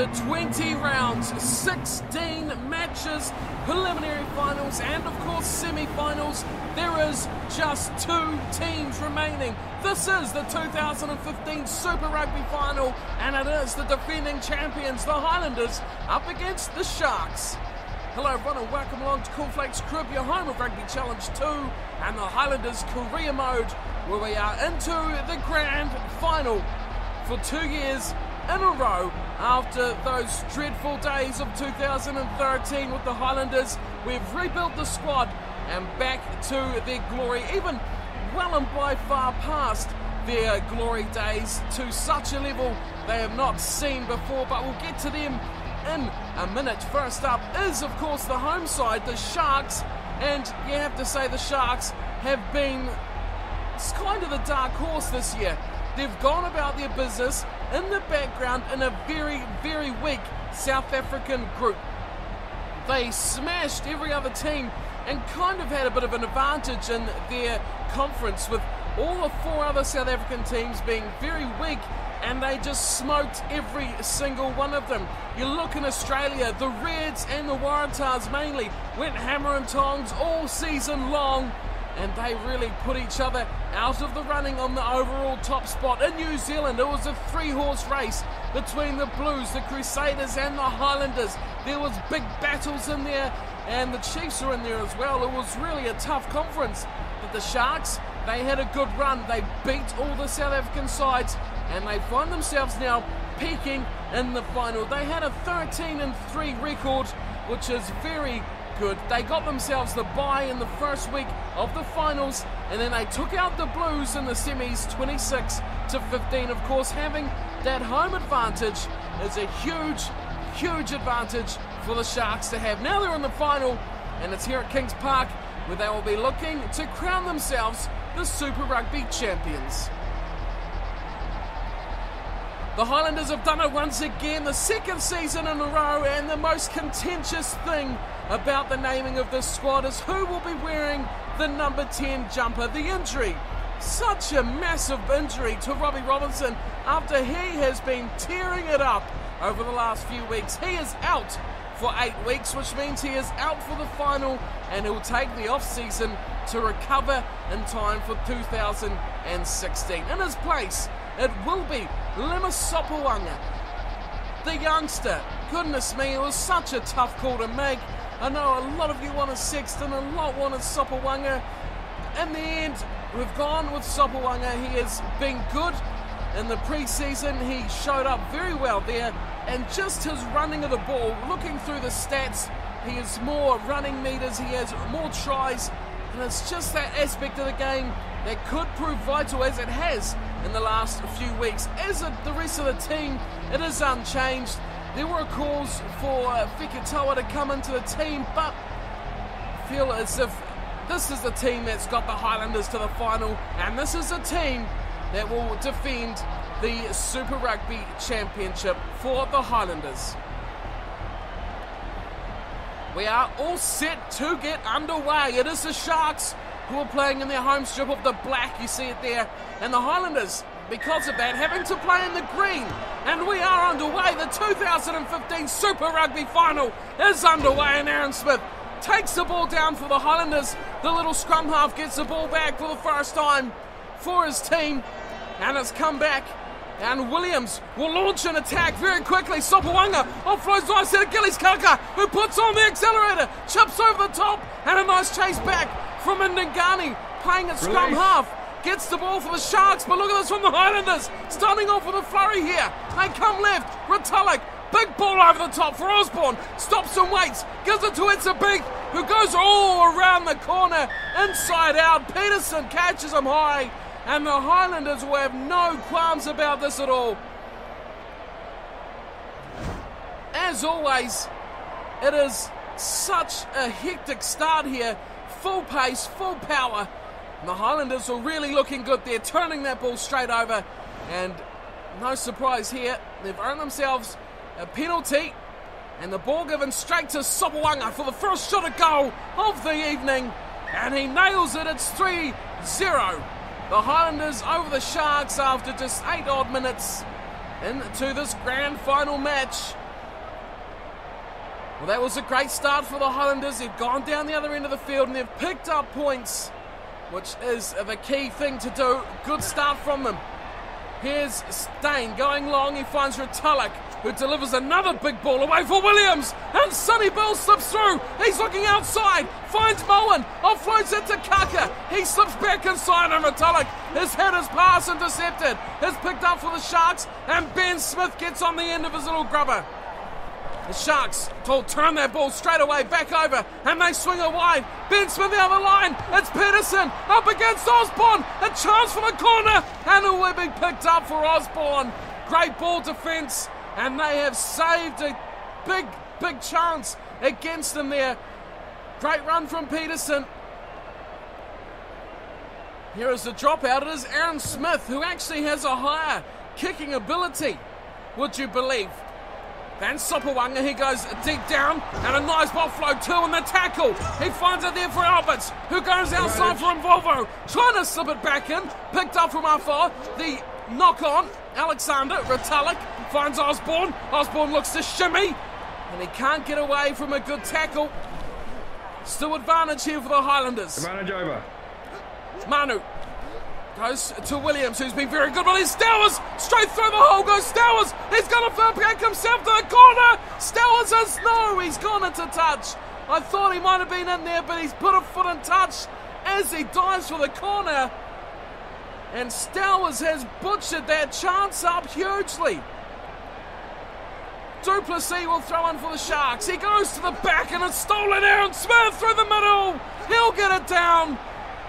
After 20 rounds, 16 matches, preliminary finals and of course semi-finals, there is just 2 teams remaining. This is the 2015 Super Rugby final and it is the defending champions, the Highlanders, up against the Sharks. Hello everyone and welcome along to Cornflakes Crib, your home of Rugby Challenge 2 and the Highlanders career mode, where we are into the grand final for 2 years in a row. After those dreadful days of 2013 with the Highlanders, we've rebuilt the squad and back to their glory, even well and by far past their glory days, to such a level they have not seen before, but we'll get to them in a minute. First up is of course the home side, the Sharks, and you have to say the Sharks have been kind of the dark horse this year. They've gone about their business in the background in a very, very weak South African group. They smashed every other team and kind of had a bit of an advantage in their conference, with all the 4 other South African teams being very weak, and they just smoked every single one of them. You look in Australia, the Reds and the Waratahs mainly went hammer and tongs all season long, and they really put each other out of the running on the overall top spot. In New Zealand, it was a 3-horse race between the Blues, the Crusaders and the Highlanders. There was big battles in there, and the Chiefs were in there as well. It was really a tough conference. But the Sharks, they had a good run. They beat all the South African sides, and they find themselves now peaking in the final. They had a 13-3 record, which is very good. They got themselves the bye in the first week of the finals, and then they took out the Blues in the semis 26-15. Of course, having that home advantage is a huge, huge advantage for the Sharks to have. Now they're in the final, and it's here at Kings Park, where they will be looking to crown themselves the Super Rugby champions. The Highlanders have done it once again, the second season in a row, and the most contentious thing about the naming of this squad is who will be wearing the number 10 jumper. The injury, such a massive injury to Robbie Robinson after he has been tearing it up over the last few weeks. He is out for 8 weeks, which means he is out for the final, and he'll take the off-season to recover in time for 2016. In his place, it will be Sopoaga, the youngster. Goodness me, it was such a tough call to make. I know a lot of you wanted Sexton, a lot wanted Sopoaga. In the end, we've gone with Sopoaga. He has been good in the pre-season. He showed up very well there, and just his running of the ball, looking through the stats, he has more running meters, he has more tries, and it's just that aspect of the game that could prove vital, as it has in the last few weeks. As the rest of the team, it is unchanged. There were calls for Fekitoa to come into the team, but I feel as if this is the team that's got the Highlanders to the final, and this is a team that will defend the Super Rugby Championship for the Highlanders. We are all set to get underway. It is the Sharks who are playing in their home strip of the black, you see it there, and the Highlanders, because of that, having to play in the green. And we are underway. The 2015 Super Rugby final is underway, and Aaron Smith takes the ball down for the Highlanders. The little scrum half gets the ball back for the first time for his team, and it's come back. And Williams will launch an attack very quickly. Sopoaga offloads nicely to Gillies Kaka, who puts on the accelerator, chips over the top, and a nice chase back from Ndingani, playing at scrum half. Gets the ball for the Sharks, but look at this from the Highlanders. Starting off with a flurry here. They come left. Retallick, big ball over the top for Osborne. Stops and waits. Gives it to Itzabik, who goes all around the corner, inside out. Peterson catches him high, and the Highlanders will have no qualms about this at all. As always, it is such a hectic start here. Full pace, full power. And the Highlanders are really looking good there, turning that ball straight over. And no surprise here, they've earned themselves a penalty. And the ball given straight to Sopoaga for the first shot at goal of the evening. And he nails it, it's 3-0. The Highlanders over the Sharks after just 8 odd minutes into this grand final match. Well, that was a great start for the Highlanders. They've gone down the other end of the field and they've picked up points, which is the key thing to do. Good start from them. Here's Stain going long. He finds Retallick, who delivers another big ball away for Williams. And Sonny Bill slips through. He's looking outside. Finds Moen. Offloads it to Kaka. He slips back inside and Retallick has had his pass intercepted. Is picked up for the Sharks. And Ben Smith gets on the end of his little grubber. The Sharks turn that ball straight away back over and they swing it wide. Ben Smith the other line. It's Peterson up against Osborne. A chance for the corner and it will be picked up for Osborne. Great ball defence and they have saved a big chance against them there. Great run from Peterson. Here is the dropout. It is Aaron Smith who actually has a higher kicking ability, would you believe? Van Sopawanga, he goes deep down, and a nice ball flow too in the tackle. He finds it there for Alberts, who goes outside for Mvovo, trying to slip it back in, picked up from afar. The knock on, Alexander Retallick finds Osborne. Osborne looks to shimmy, and he can't get away from a good tackle. Still advantage here for the Highlanders. Advantage over. Manu goes to Williams, who's been very good. Well, he's Stowers. Straight through the hole goes Stowers. He's going to flip back himself to the corner. Stowers says no. He's gone into touch. I thought he might have been in there, but he's put a foot in touch as he dives for the corner. And Stowers has butchered that chance up hugely. Duplessis will throw in for the Sharks. He goes to the back and it's stolen. Aaron Smith through the middle. He'll get it down.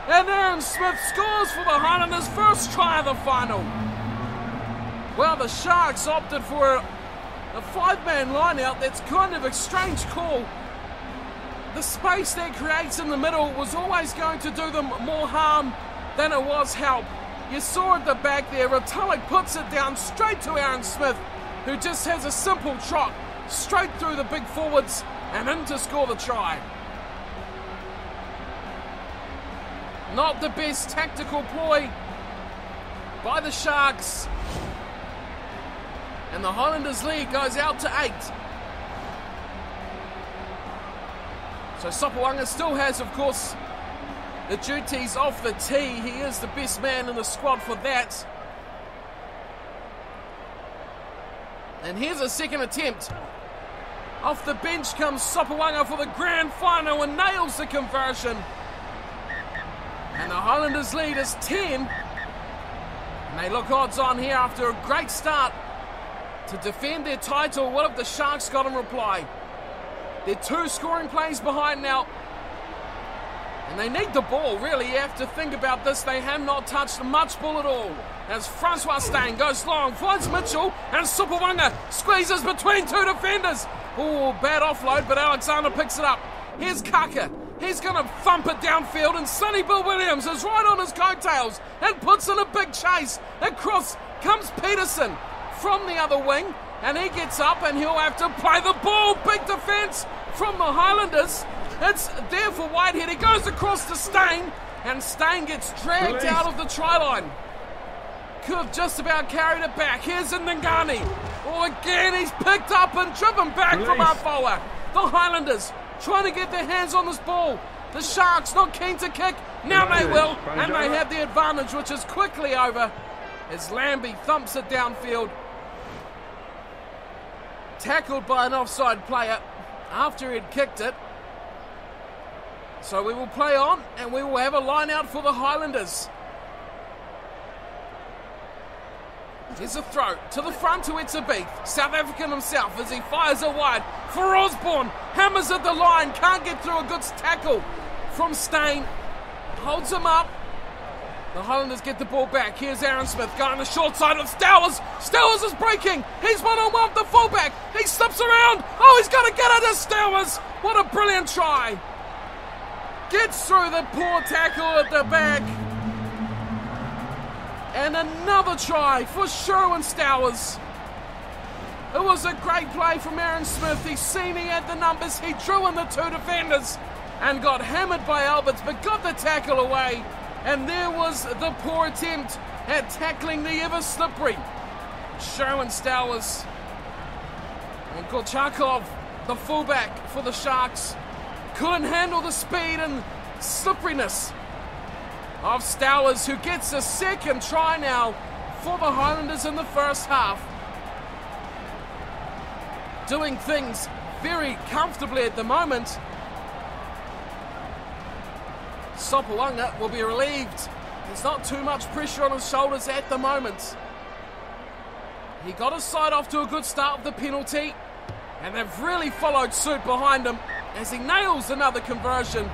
And Aaron Smith scores for the Highlanders' first try of the final. Well, the Sharks opted for a five-man line-out. That's kind of a strange call. The space that creates in the middle was always going to do them more harm than it was help. You saw at the back there, Retallick puts it down straight to Aaron Smith, who just has a simple trot straight through the big forwards and in to score the try. Not the best tactical ploy by the Sharks. And the Highlanders lead goes out to 8. So Sopawanga still has, of course, the duties off the tee. He is the best man in the squad for that. And here's a second attempt. Off the bench comes Sopawanga for the grand final and nails the conversion. And the Highlanders lead is 10. And they look odds on here after a great start to defend their title. What have the Sharks got in reply? They're 2 scoring plays behind now. And they need the ball, really. You have to think about this. They have not touched much ball at all. As Francois Stain goes long, finds Mitchell, and Sopawanga squeezes between 2 defenders. Oh, bad offload, but Alexander picks it up. Here's Kaka. He's going to thump it downfield, and Sonny Bill Williams is right on his coattails and puts in a big chase. Across comes Peterson from the other wing, and he gets up and he'll have to play the ball. Big defence from the Highlanders. It's there for Whitehead. He goes across to Stain, and Stain gets dragged out of the try line. Could have just about carried it back. Here's Ndingani. Oh, again, he's picked up and driven back from Afoa. The Highlanders trying to get their hands on this ball. The Sharks not keen to kick. Now they will, and they have the advantage, which is quickly over as Lambie thumps it downfield. Tackled by an offside player after he'd kicked it. So we will play on, and we will have a line out for the Highlanders. Here's a throw to the front to Itzabeth, South African himself, as he fires it wide for Osborne. Hammers at the line, can't get through a good tackle from Stain. Holds him up. The Highlanders get the ball back. Here's Aaron Smith going the short side of Stowers. Stowers is breaking. He's one-on-one with the fullback. He slips around. Oh, he's got to get it to Stowers. What a brilliant try. Gets through the poor tackle at the back. And another try for Sherwin Stowers. It was a great play from Aaron Smith. He's seen he had the numbers. He drew in the 2 defenders and got hammered by Alberts, but got the tackle away. And there was the poor attempt at tackling the ever slippery Sherwin Stowers. And Gorchakov the fullback for the Sharks, couldn't handle the speed and slipperiness of Stowers, who gets a second try now for the Highlanders in the first half. Doing things very comfortably at the moment. Sopoaga will be relieved. There's not too much pressure on his shoulders at the moment. He got his side off to a good start with the penalty, and they've really followed suit behind him as he nails another conversion.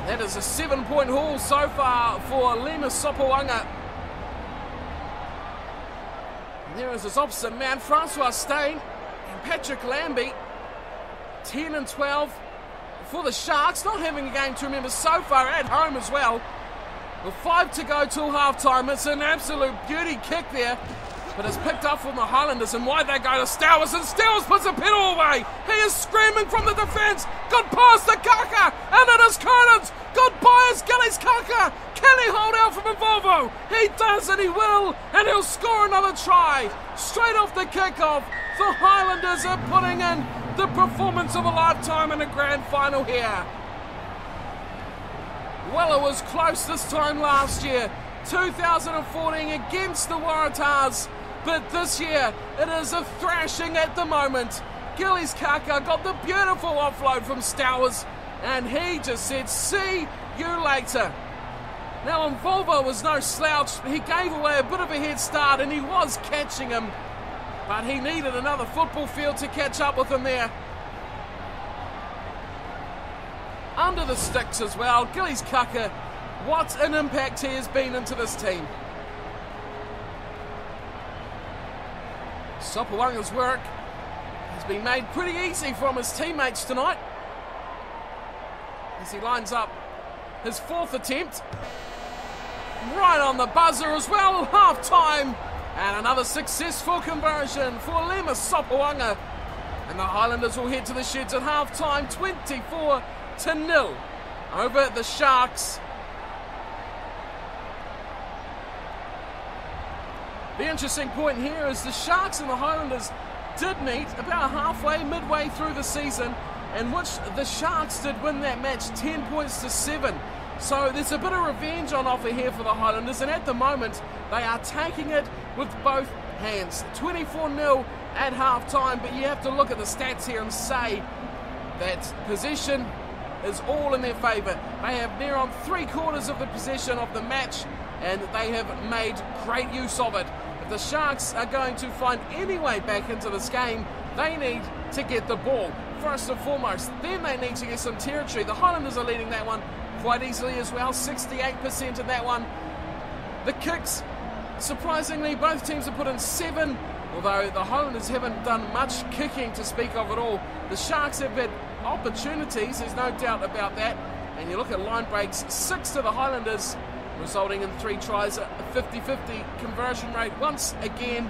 That is a 7-point haul so far for Lima Sopoaga. And there is his opposite man, Francois Steyn and Patrick Lambie. 10 and 12 for the Sharks, not having a game to remember so far at home as well. With 5 to go till halftime, it's an absolute beauty kick there. But it's picked up from the Highlanders, and why they go to Stowers, and Stowers puts a penalty away. He is screaming from the defence. Good pass to Kaka, and it is Conan's. Goodbye is Gillies Kaka. Can he hold out from Volvo? He does, and he will, and he'll score another try. Straight off the kickoff, the Highlanders are putting in the performance of a lifetime in a grand final here. Well, it was close this time last year, 2014 against the Waratahs. But this year, it is a thrashing at the moment. Gillies Kaka got the beautiful offload from Stowers, and he just said, see you later. Now, Volvo was no slouch. He gave away a bit of a head start, and he was catching him. But he needed another football field to catch up with him there. Under the sticks as well, Gillies Kaka, what an impact he has been into this team. Sopoaga's work has been made pretty easy from his teammates tonight, as he lines up his 4th attempt. Right on the buzzer as well, half-time. And another successful conversion for Lima Sopoaga. And the Highlanders will head to the sheds at half-time, 24-0 over the Sharks. The interesting point here is the Sharks and the Highlanders did meet about midway through the season, in which the Sharks did win that match 10 points to 7. So there's a bit of revenge on offer here for the Highlanders, and at the moment they are taking it with both hands. 24-0 at half-time, but you have to look at the stats here and say that possession is all in their favour. They have near on 3/4 of the possession of the match, and they have made great use of it. If the Sharks are going to find any way back into this game, they need to get the ball first and foremost. Then they need to get some territory. The Highlanders are leading that one quite easily as well, 68% in that one. The kicks, surprisingly, both teams have put in 7, although the Highlanders haven't done much kicking to speak of at all. The Sharks have had opportunities, there's no doubt about that. And you look at line breaks, 6 to the Highlanders, resulting in 3 tries, a 50-50 conversion rate once again.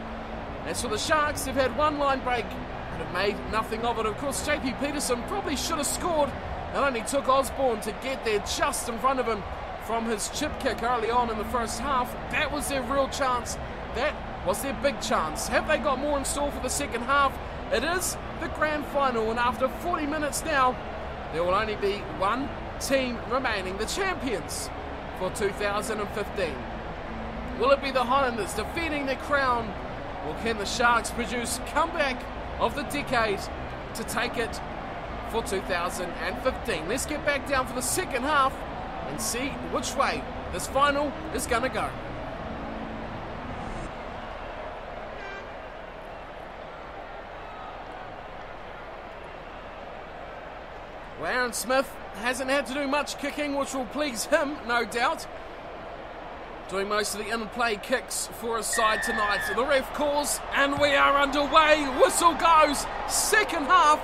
As for the Sharks, they've had 1 line break and have made nothing of it. Of course, JP Peterson probably should have scored. It only took Osborne to get there just in front of him from his chip kick early on in the first half. That was their real chance. That was their big chance. Have they got more in store for the second half? It is the grand final, and after 40 minutes now, there will only be one team remaining, the champions for 2015. Will it be the Highlanders defending their crown, or can the Sharks produce comeback of the decade to take it for 2015? Let's get back down for the second half and see which way this final is going to go. Well, Aaron Smith hasn't had to do much kicking, which will please him, no doubt. Doing most of the in-play kicks for his side tonight. So the ref calls, and we are underway. Whistle goes. Second half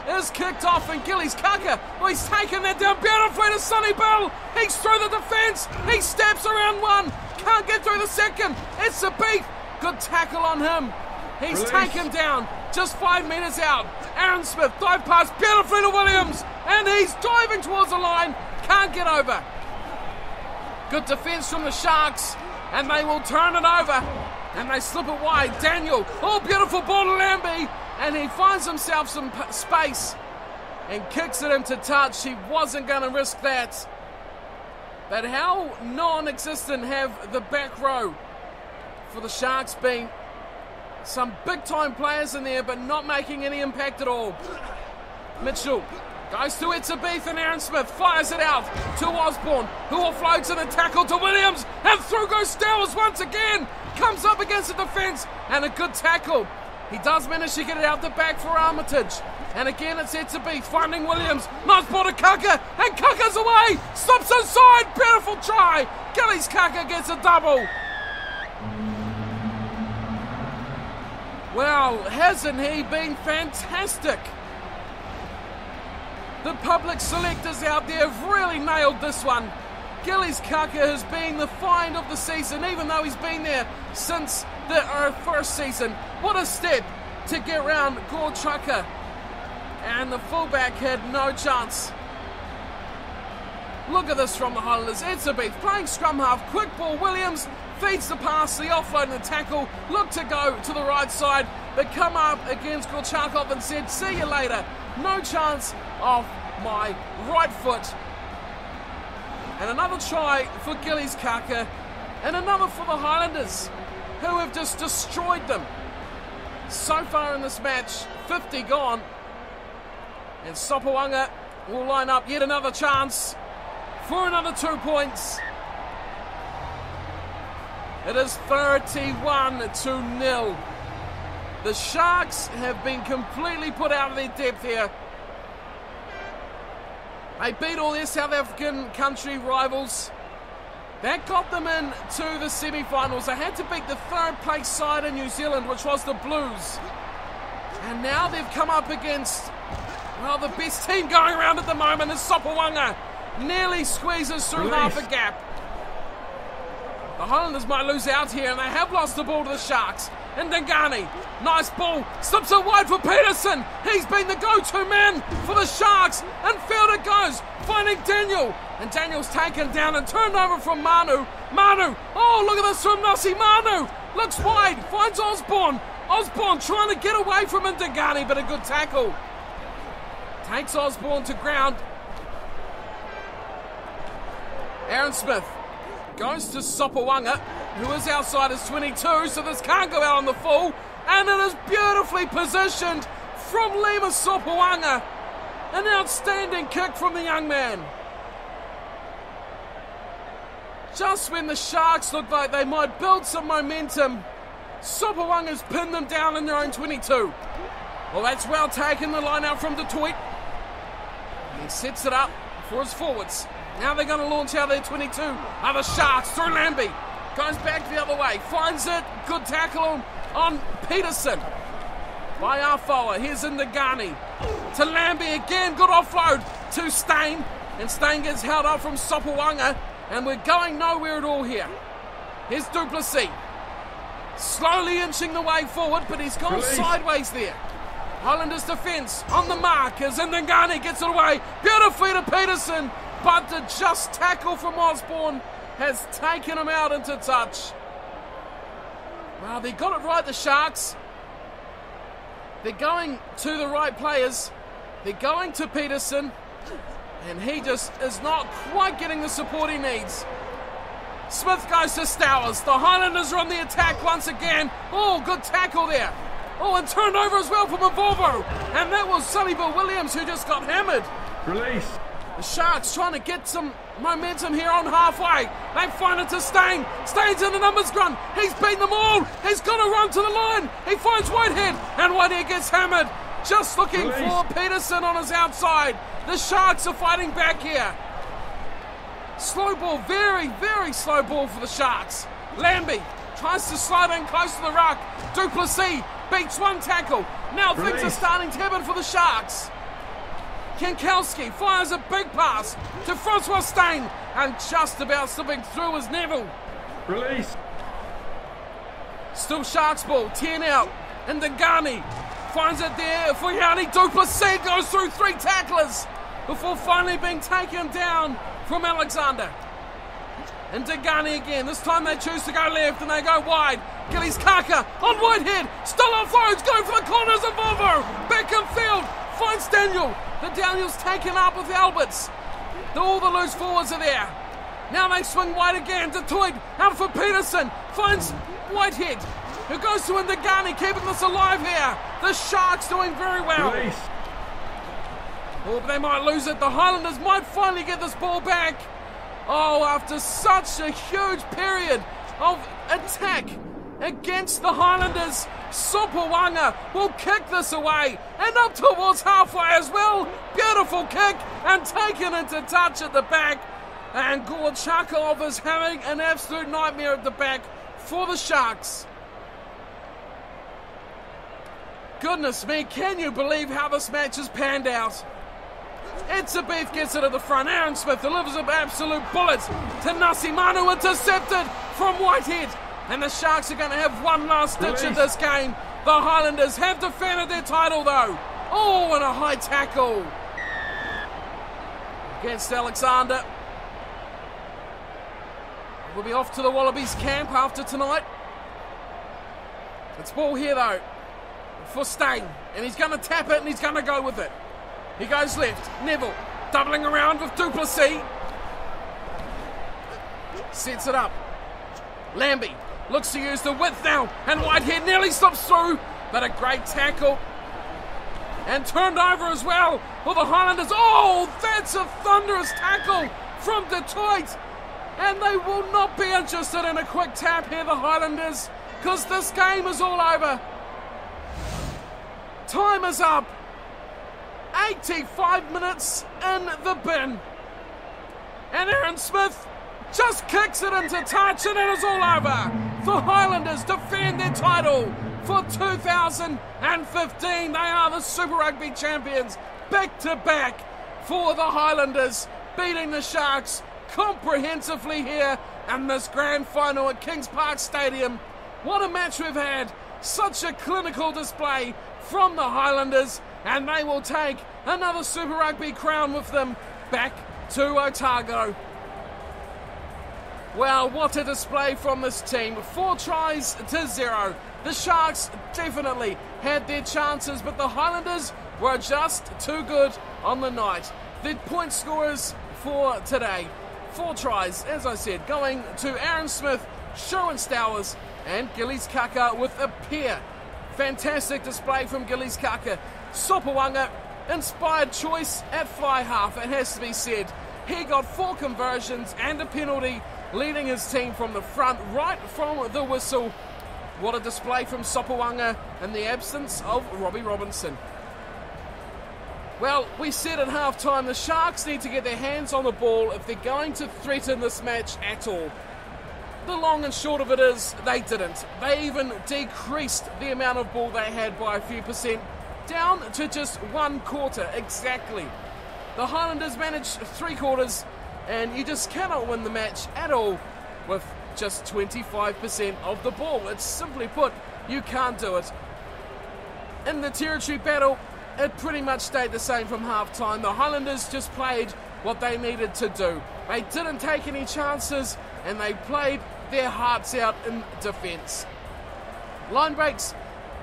is kicked off, and Gillies Kaka, well, he's taken that down beautifully to Sonny Bill. He's through the defence. He steps around one. Can't get through the second. It's a beat. Good tackle on him. He's taken down just 5 metres out. Aaron Smith dive past beautifully to Williams, and he's diving towards the line. Can't get over. Good defence from the Sharks, and they will turn it over, and they slip it wide. Daniel, oh, beautiful ball to Lambie, and he finds himself some space and kicks it into touch. He wasn't going to risk that. But how non-existent have the back row for the Sharks been? Some big-time players in there, but not making any impact at all. Mitchell goes to Ep.24, and Aaron Smith fires it out to Osborne, who offloads in a tackle to Williams, and through goes Stowers once again. Comes up against the defence, and a good tackle. He does manage to get it out the back for Armitage. And again it's Ep.24 finding Williams. Nice ball to Kaka, and Kaka's away. Stops inside, beautiful try. Gillies Kaka gets a double. Well, hasn't he been fantastic? The public selectors out there have really nailed this one. Gillies Kaka has been the find of the season, even though he's been there since the first season. What a step to get round Gorchaka. And the fullback had no chance. Look at this from the Highlanders. Ep.24 playing scrum half, quick ball. Williams feeds the pass, the offload and the tackle. Look to go to the right side, but come up against Gorchakov and said, see you later. No chance off my right foot. And another try for Gillies Kaka, and another for the Highlanders, who have just destroyed them. So far in this match, 50 gone. And Sopawanga will line up yet another chance for another 2 points. It is 31-0. The Sharks have been completely put out of their depth here. They beat all their South African country rivals. That got them into the semi-finals. They had to beat the third place side in New Zealand, which was the Blues. And now they've come up against, well, the best team going around at the moment is Sopawanga. Nearly squeezes through half a gap. The Highlanders might lose out here, and they have lost the ball to the Sharks. And Dingani, nice ball, slips it wide for Peterson. He's been the go-to man for the Sharks, and field it goes, finding Daniel. And Daniel's taken down and turned over from Manu. Manu, oh, look at this from Nossi. Manu looks wide, finds Osborne. Osborne trying to get away from Dingani, but a good tackle. Takes Osborne to ground. Aaron Smith goes to Sopawanga, who is outside his 22, so this can't go out on the full. And it is beautifully positioned from Lima Sopawanga. An outstanding kick from the young man. Just when the Sharks looked like they might build some momentum, Sopawanga's pinned them down in their own 22. Well, that's well taken, the line out from Detroit. He sets it up for his forwards. Now they're going to launch out their 22. Are the Sharks through Lambie. Goes back the other way. Finds it. Good tackle on Peterson. By Afoa. Here's Ndagani. To Lambie again. Good offload to Stain. And Stain gets held up from Sopawanga. And we're going nowhere at all here. Here's Duplessis. Slowly inching the way forward, but he's gone sideways there. Highlanders defence on the mark as Ndagani gets it away. Beautifully to Peterson. But the just tackle from Osborne has taken him out into touch. Well, they got it right, the Sharks. They're going to the right players. They're going to Peterson. And he just is not quite getting the support he needs. Smith goes to Stowers. The Highlanders are on the attack once again. Oh, good tackle there. Oh, and turned over as well from Mavovo. And that was Sonnyville Williams who just got hammered. Release. The Sharks trying to get some momentum here on halfway. They find it to Stain. Stain's in the numbers run. He's beaten them all. He's got to run to the line. He finds Whitehead, and Whitehead gets hammered. Just looking for Peterson on his outside. The Sharks are fighting back here. Slow ball, very, very slow ball for the Sharks. Lambie tries to slide in close to the ruck. Duplessis beats one tackle. Now things are starting to happen for the Sharks. Kankowski fires a big pass to Francois Stain, and just about slipping through is Neville. Release. Still Sharks ball, 10 out, and Dingani finds it there for Yanni. Duplessis goes through 3 tacklers before finally being taken down from Alexander. And Degani again. This time they choose to go left and they go wide. Gillies Kaka on Whitehead. Still offloads. Going for the corners of Volvo. Back in field. Finds Daniel. The Daniel's taken up with Alberts. All the loose forwards are there. Now they swing wide again. Detroit out for Peterson. Finds Whitehead, who goes to Ndegani, keeping this alive here. The Sharks doing very well. Release. Oh, but they might lose it. The Highlanders might finally get this ball back. Oh, after such a huge period of attack against the Highlanders, Sopawanga will kick this away and up towards halfway as well. Beautiful kick and taken into touch at the back. And Gorchakov is having an absolute nightmare at the back for the Sharks. Goodness me, can you believe how this match has panned out? Etsabeef gets it at the front. Aaron Smith delivers an absolute bullet to Nasimanu, intercepted from Whitehead. And the Sharks are going to have one last ditch in this game. The Highlanders have defended their title though. Oh, and a high tackle against Alexander. We'll be off to the Wallabies camp after tonight. It's ball here though for Stain, and he's going to tap it and he's going to go with it. He goes left. Neville doubling around with Duplessis. Sets it up. Lambie looks to use the width now, and Whitehead nearly slips through, but a great tackle. And turned over as well for the Highlanders. Oh, that's a thunderous tackle from Detroit. And they will not be interested in a quick tap here, the Highlanders, because this game is all over. Time is up. 85 minutes in the bin. And Aaron Smith just kicks it into touch and it is all over. The Highlanders defend their title for 2015. They are the Super Rugby champions back to back for the Highlanders, beating the Sharks comprehensively here in this grand final at Kings Park Stadium. What a match we've had. Such a clinical display from the Highlanders, and they will take another Super Rugby crown with them back to Otago. Well, what a display from this team. 4 tries to 0. The Sharks definitely had their chances, but the Highlanders were just too good on the night. The point scorers for today: 4 tries, as I said, going to Aaron Smith, Sherwin Stowers, and Gillies Kaka with a pair. Fantastic display from Gillies Kaka. Sopawanga, inspired choice at fly half, it has to be said. He got 4 conversions and a penalty, leading his team from the front, right from the whistle. What a display from Sopawanga in the absence of Robbie Robinson. Well, we said at half-time the Sharks need to get their hands on the ball if they're going to threaten this match at all. The long and short of it is, they didn't. They even decreased the amount of ball they had by a few percent, down to just 1 quarter exactly. The Highlanders managed 3 quarters, and you just cannot win the match at all with just 25% of the ball. It's simply put, you can't do it. In the territory battle, it pretty much stayed the same from half-time. The Highlanders just played what they needed to do. They didn't take any chances, and they played their hearts out in defence. Line breaks,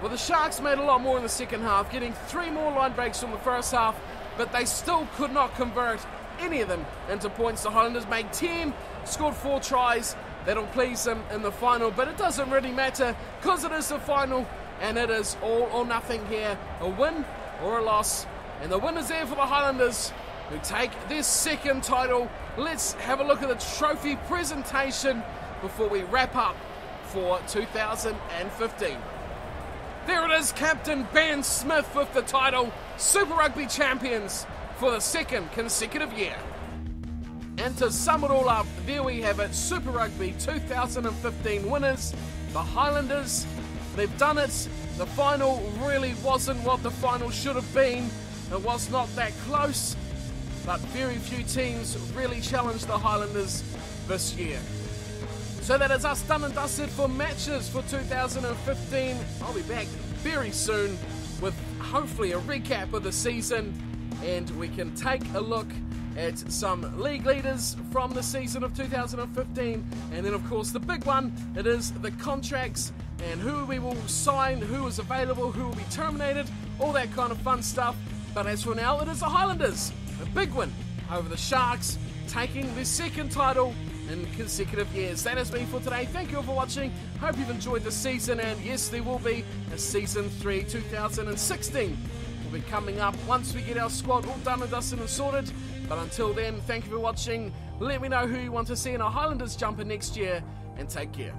well, the Sharks made a lot more in the second half, getting 3 more line breaks from the first half, but they still could not convert any of them into points. The Highlanders made 10, scored 4 tries. That'll please them in the final, but it doesn't really matter because it is the final, and it is all or nothing here. A win or a loss, and the win is there for the Highlanders, who take their 2nd title. Let's have a look at the trophy presentation before we wrap up for 2015. There it is, Captain Ben Smith with the title, Super Rugby champions for the 2nd consecutive year. And to sum it all up, there we have it, Super Rugby 2015 winners, the Highlanders. They've done it. The final really wasn't what the final should have been. It was not that close, but very few teams really challenged the Highlanders this year. So that is us done and dusted for matches for 2015. I'll be back very soon with hopefully a recap of the season, and we can take a look at some league leaders from the season of 2015, and then of course the big one, it is the contracts and who we will sign, who is available, who will be terminated, all that kind of fun stuff. But as for now, it is the Highlanders, a big win over the Sharks, taking their second title in consecutive years. That has been for today. Thank you all for watching. Hope you've enjoyed the season, and yes, there will be a season 3 2016 will be coming up once we get our squad all done and dusted and sorted. But until then, thank you for watching. Let me know who you want to see in our Highlanders jumper next year, and take care.